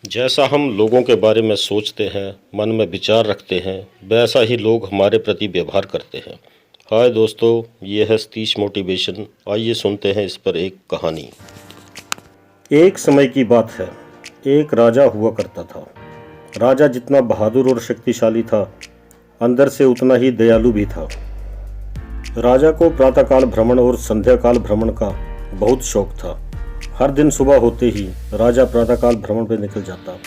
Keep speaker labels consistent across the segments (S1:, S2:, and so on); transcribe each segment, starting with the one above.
S1: जैसा हम लोगों के बारे में सोचते हैं, मन में विचार रखते हैं, वैसा ही लोग हमारे प्रति व्यवहार करते हैं। हाय दोस्तों, ये है सतीश मोटिवेशन। आइए सुनते हैं इस पर एक कहानी। एक समय की बात है। एक राजा हुआ करता था। राजा जितना बहादुर और शक्तिशाली था, अंदर से उतना ही दयालु भी था। राजा को प्रातःकाल भ्रमण और संध्याकाल भ्रमण का बहुत शौक था। हर दिन सुबह होते ही राजा प्रातःकाल भ्रमण पे निकल जाता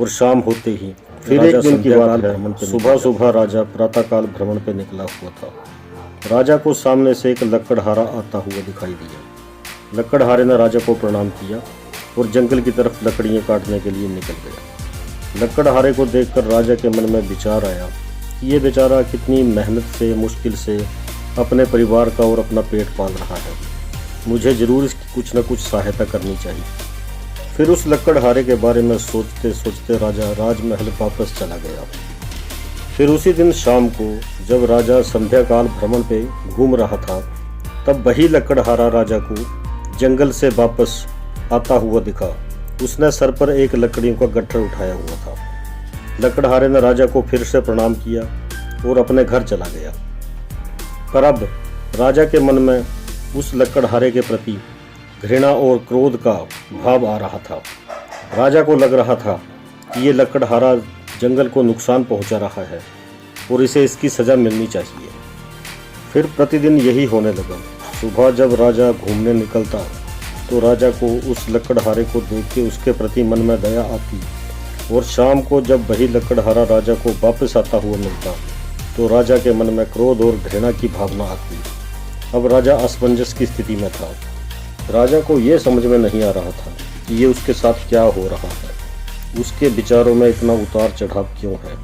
S1: और शाम होते ही फिर एक दिन की बात है। सुबह सुबह राजा प्रातःकाल भ्रमण पे निकला हुआ था। राजा को सामने से एक लकड़हारा आता हुआ दिखाई दिया। लकड़हारे ने राजा को प्रणाम किया और जंगल की तरफ लकड़ियां काटने के लिए निकल गया। लकड़हारे को देखकर राजा के मन में विचार आया कि ये बेचारा कितनी मेहनत से, मुश्किल से अपने परिवार का और अपना पेट पाल रहा है। मुझे जरूर इसकी कुछ न कुछ सहायता करनी चाहिए। फिर उस लकड़हारे के बारे में सोचते सोचते राजा राजमहल वापस चला गया। फिर उसी दिन शाम को जब राजा संध्याकाल भ्रमण पे घूम रहा था, तब वही लकड़हारा राजा को जंगल से वापस आता हुआ दिखा। उसने सर पर एक लकड़ियों का गट्ठर उठाया हुआ था। लकड़हारे ने राजा को फिर से प्रणाम किया और अपने घर चला गया। पर अब राजा के मन में उस लकड़हारे के प्रति घृणा और क्रोध का भाव आ रहा था। राजा को लग रहा था कि ये लकड़हारा जंगल को नुकसान पहुंचा रहा है और इसे इसकी सज़ा मिलनी चाहिए। फिर प्रतिदिन यही होने लगा। सुबह जब राजा घूमने निकलता तो राजा को उस लकड़हारे को देख के उसके प्रति मन में दया आती, और शाम को जब वही लकड़हारा राजा को वापस आता हुआ मिलता तो राजा के मन में क्रोध और घृणा की भावना आती। अब राजा असमंजस की स्थिति में था। राजा को यह समझ में नहीं आ रहा था कि ये उसके साथ क्या हो रहा है। उसके विचारों में इतना उतार चढ़ाव क्यों है।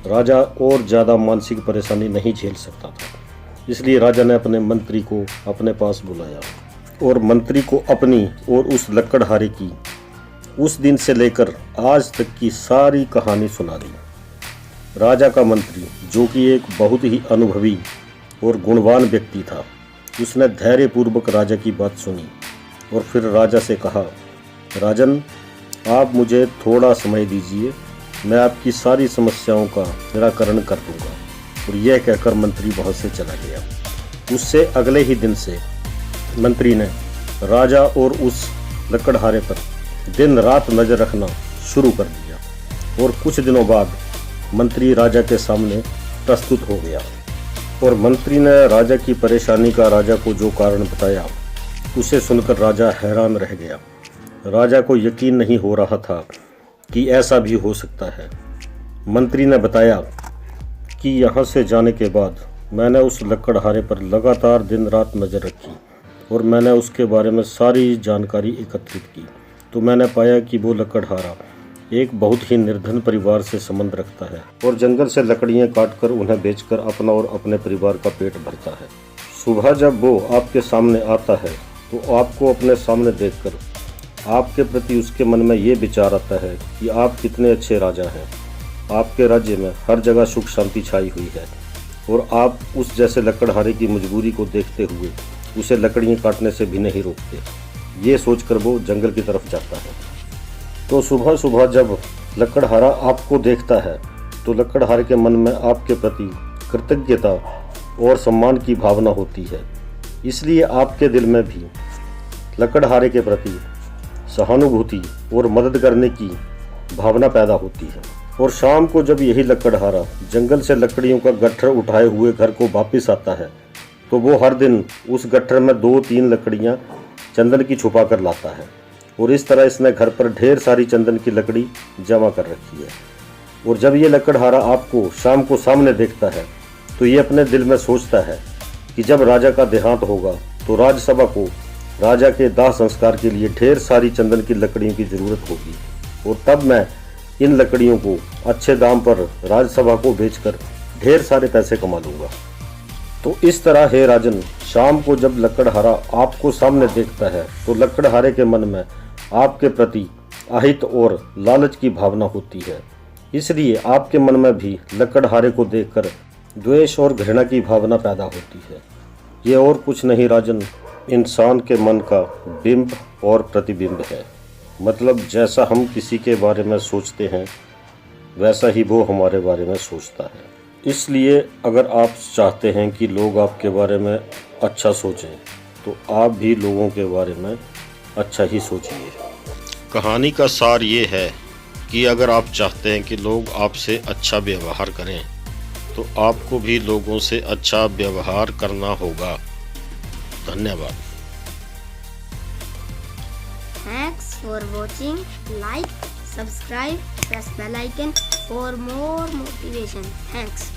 S1: राजा और ज़्यादा मानसिक परेशानी नहीं झेल सकता था। इसलिए राजा ने अपने मंत्री को अपने पास बुलाया और मंत्री को अपनी और उस लकड़हारे की उस दिन से लेकर आज तक की सारी कहानी सुना दी। राजा का मंत्री, जो कि एक बहुत ही अनुभवी और गुणवान व्यक्ति था, उसने धैर्यपूर्वक राजा की बात सुनी और फिर राजा से कहा, राजन, आप मुझे थोड़ा समय दीजिए, मैं आपकी सारी समस्याओं का निराकरण कर दूंगा। और यह कहकर मंत्री वहाँ से चला गया। उससे अगले ही दिन से मंत्री ने राजा और उस लकड़हारे पर दिन रात नज़र रखना शुरू कर दिया। और कुछ दिनों बाद मंत्री राजा के सामने प्रस्तुत हो गया और मंत्री ने राजा की परेशानी का राजा को जो कारण बताया, उसे सुनकर राजा हैरान रह गया। राजा को यकीन नहीं हो रहा था कि ऐसा भी हो सकता है। मंत्री ने बताया कि यहाँ से जाने के बाद मैंने उस लकड़हारे पर लगातार दिन रात नज़र रखी और मैंने उसके बारे में सारी जानकारी एकत्रित की, तो मैंने पाया कि वो लकड़हारा एक बहुत ही निर्धन परिवार से संबंध रखता है और जंगल से लकड़ियां काटकर उन्हें बेचकर अपना और अपने परिवार का पेट भरता है। सुबह जब वो आपके सामने आता है तो आपको अपने सामने देखकर आपके प्रति उसके मन में ये विचार आता है कि आप कितने अच्छे राजा हैं। आपके राज्य में हर जगह सुख शांति छाई हुई है और आप उस जैसे लकड़हारे की मजबूरी को देखते हुए उसे लकड़ियाँ काटने से भी नहीं रोकते। ये सोचकर वो जंगल की तरफ जाता है। तो सुबह सुबह जब लकड़हारा आपको देखता है तो लकड़हारे के मन में आपके प्रति कृतज्ञता और सम्मान की भावना होती है। इसलिए आपके दिल में भी लकड़हारे के प्रति सहानुभूति और मदद करने की भावना पैदा होती है। और शाम को जब यही लकड़हारा जंगल से लकड़ियों का गट्ठर उठाए हुए घर को वापस आता है तो वो हर दिन उस गट्ठर में 2-3 लकड़ियाँ चंदन की छुपा कर लाता है। और इस तरह इसने घर पर ढेर सारी चंदन की लकड़ी जमा कर रखी है। और जब ये लकड़हारा आपको शाम को सामने देखता है तो ये अपने दिल में सोचता है कि जब राजा का देहांत होगा तो राजसभा को राजा के दाह संस्कार के लिए ढेर सारी चंदन की लकड़ियों की ज़रूरत होगी और तब मैं इन लकड़ियों को अच्छे दाम पर राजसभा को बेचकर ढेर सारे पैसे कमा लूँगा। तो इस तरह हे राजन, शाम को जब लकड़हारा आपको सामने देखता है तो लकड़हारे के मन में आपके प्रति अहित और लालच की भावना होती है। इसलिए आपके मन में भी लकड़हारे को देखकर द्वेष और घृणा की भावना पैदा होती है। ये और कुछ नहीं राजन, इंसान के मन का बिंब और प्रतिबिंब है। मतलब जैसा हम किसी के बारे में सोचते हैं वैसा ही वो हमारे बारे में सोचता है। इसलिए अगर आप चाहते हैं कि लोग आपके बारे में अच्छा सोचें तो आप भी लोगों के बारे में अच्छा ही सोचिए। कहानी का सार ये है कि अगर आप चाहते हैं कि लोग आपसे अच्छा व्यवहार करें तो आपको भी लोगों से अच्छा व्यवहार करना होगा। धन्यवाद।
S2: Thanks for watching. Like, subscribe, press bell icon for more motivation. Thanks.